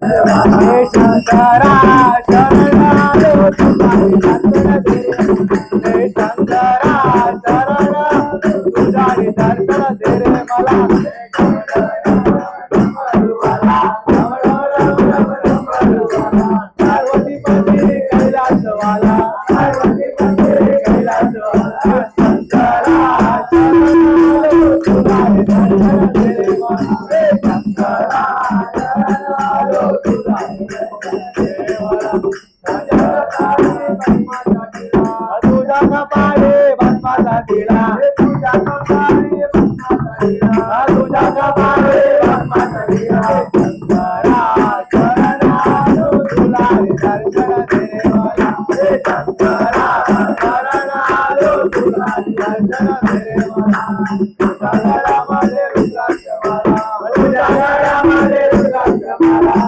हे शंकरा शरणालो तुझारी दर्शन दे रे. हे शंकरा शरण तुझारी दर्शन दे रे मला. पार्वतीपती कैलासवाला पार्वतीपती कैलासवाला शंकरा शरणालो तुझारी दर्शन दे रे मला. हे शंकरा शरणालो तुझारी दर्शन दे रे मला. तुझा कपाळे भस्माचा दिला तुझा कपाळे भस्माचा दिला तुझा कपाळे भस्माचा दिला. शंकरा शरणालो तुझारी दर्शन दे रे मला. हे शंकरा शरणालो तुझारी दर्शन दे रे मला. तुझ्या गळ्यामध्ये रुद्राक्ष माला तुझ्या गळ्यामध्ये रुद्राक्ष माला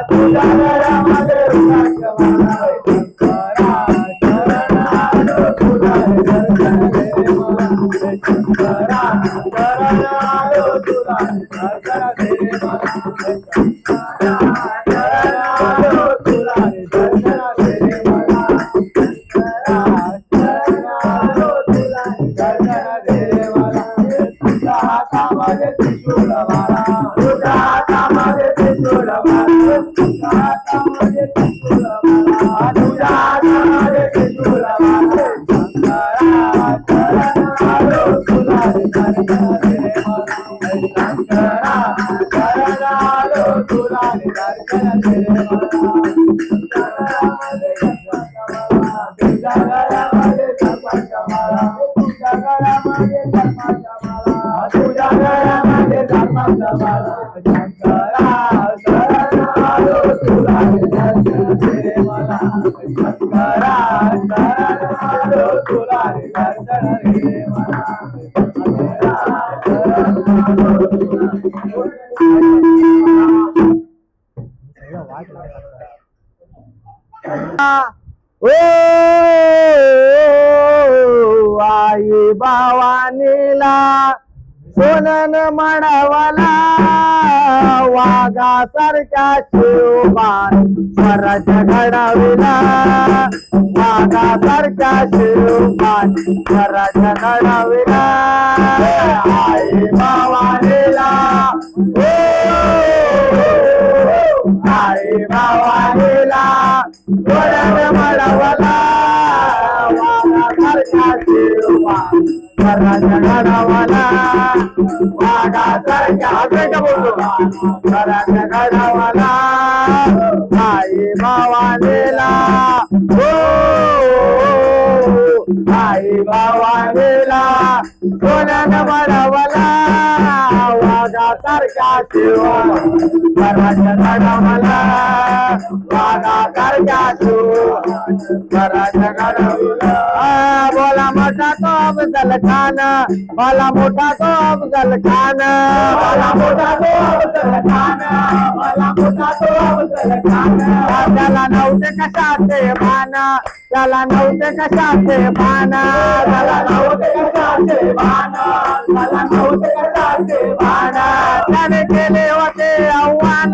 तुझ्या गळ्यामध्ये रुद्राक्ष माला. शंकरा शरणालो तुझारी दर्शन दे रे मला. शंकरा शरणालो तुझारी दर्शन दे रे मला. शंकरा शरणालो तुझारी दर्शन दे रे मला. शंकरा शरणालो तुझारी दर्शन दे रे मला. तुझ्या हातामध्ये त्रिशूळ माला तुझ्या हातामध्ये त्रिशूळ माला तुझ्या हातामध्ये त्रिशूळ माला तुझ्या हातामध्ये त्रिशूळ माला. शंकरा शरणालो तुझारी दर्शन दे रे मला. शंकरा शरणालो तुझारी दर्शन दे रे मला. तुझ्या गळ्यामध्ये सर्पांच्या माळा तुझ्या गळ्यामध्ये सर्पांच्या माळा तुझ्या गळ्यामध्ये सर्पांच्या माळा. शंकरा शरणालो तुझारी दर्शन दे रे मला. शंकरा शरणालो तुझारी दर्शन दे रे मला. ओ आई भावानीला सोनन मडवला वाघासारख्या शिवबान स्वराज घडविला वाघासारख्या शिवबान स्वराज घडविला. आई भावानीला ओ आई भावानीला सोनन मडवला वाघासारख्या शिवबान स्वराज घडवला वाघासारख्या स्वराज घडवला. आई भावानीला ओ आई भावानीला सोन्यान मडवला वाघासारख्या शिवबान स्वराज घडवला वाघासारख्या शिवबान स्वराज घडवला. बोला मोठा तो अफजल खान बोला मोठा तो अफजल खान बोला मोठा तो अफजल खान बोला मोठा तो अफजल खान. त्याला नव्हते कशाचे मान त्याला नव्हते कशाचे मान त्याला नव्हते कशाचे मान त्याला नव्हते कशाचे मान. त्याने केले होते आव्हान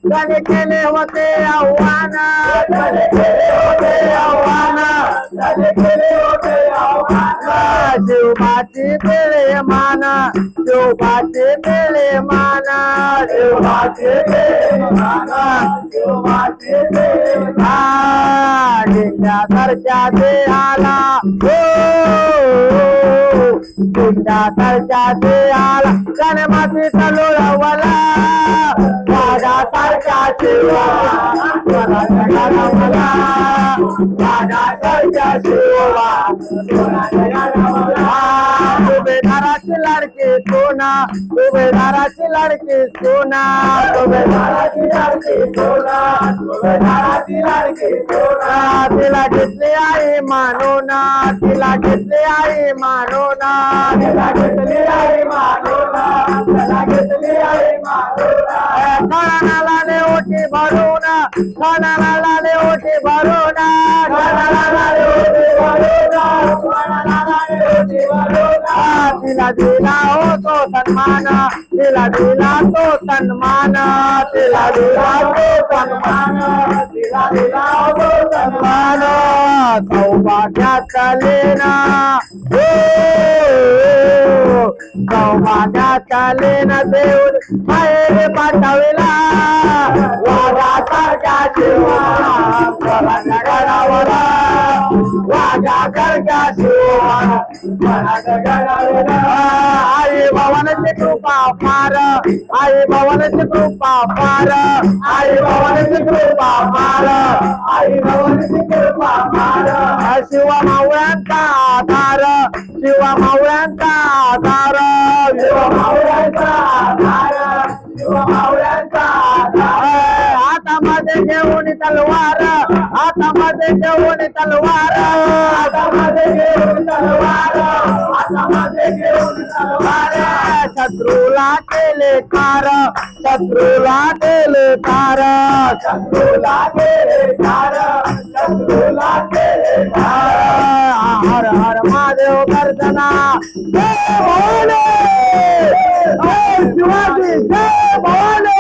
त्याने केले होते आव्हान त्याने केले होते आव्हान त्याने केले होते आव्हान. शिवबाचे बेळे मान शिवबाचे बेळे मान शिवबाचे बेळे मान शिवबाचे बेळे मान. लिंगासारख्या देहाला लिंगासारख्या देहाला त्याने माती तलुळवला वाघासारख्या शिवबान स्वराज घडवला वाघासारख्या शिवबान स्वराज घडवला. सुभेदाराची लाडकी सोना सुभेदाराची लाडकी सोना सुभेदाराची लाडकी सोना सुभेदाराची लाडकी सोना. तिला घेतली आई मानून तिला घेतली आई मानून तिला घेतली आई मानून तिला घेतली आई मानून. कणाला ओटी भरून कणाला ओटी भरून कणाला ओटी भरून कणाला ओटी भरून. तिला दिला हो तो सन्मान, तिला दिला तो सन्मान, तिला दिला तो सन्मान, तिला दिला तो सन्मान. सौभाग्याचा लेना सौभाग्याचा लेना देऊन माहेर पाठविला. वाघासारख्या शिवा स्वराच्या गडावला, वाघासारख्या शिवा स्वराच्या गडावला. आई भवानीची कृपा फार, आई भवानीची कृपा फार, आई भवानीची कृपा फार, आई भवानीची कृपा फार. शिवा मावळ्यांचा आधार, शिवा मावळ्यांचा आधार, शिवा मावळ्यांचा आधार, शिवा मावळ्यांचा आधार. हातामध्ये घेऊन तलवार, हातामध्ये घेऊन तलवार, हातामध्ये घेऊन तलवार, हातामध्ये घेऊन तलवार. शत्रूला केले ठार, शत्रूला केले ठार, शत्रूला केले ठार, शत्रूला केले ठार. हर हर महादेव गर्जना जय भवानी, जय शिवाजी जय भवानी,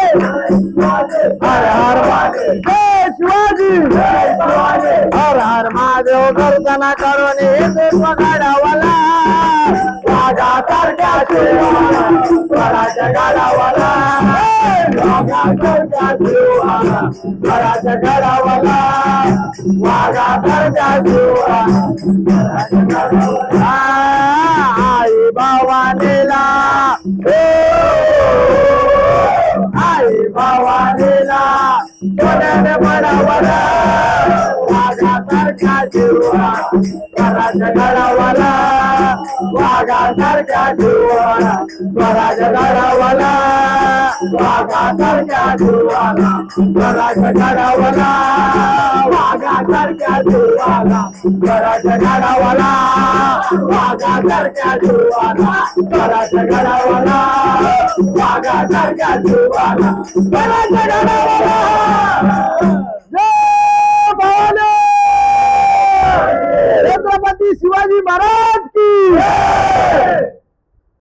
हर हर महादेव जय शिवाजी जय शिवाजी. हर हर महादेव गर्जना करून हिंदुत्व घडवला. वाघासारख्या शिवाला स्वराच्या गडावला, वाघासारख्या शिवाला स्वराच्या गडावला, वाघासारख्या शिवाला स्वराच्या गडावला. आई भवानीला आई भवानीला सोन्याने बनवला. वाघासारख्या शिवा स्वराच्या गडावला, वाघासारख्या शिवाला स्वराच्या गडावला, वाघासारख्या शिवाला स्वराच्या गडावला, वाघासारख्या शिवाला स्वराच्या गडावला, वाघासारख्या शिवाला स्वराच्या गडावला, वाघासारख्या शिवाला स्वराच्या गडावला.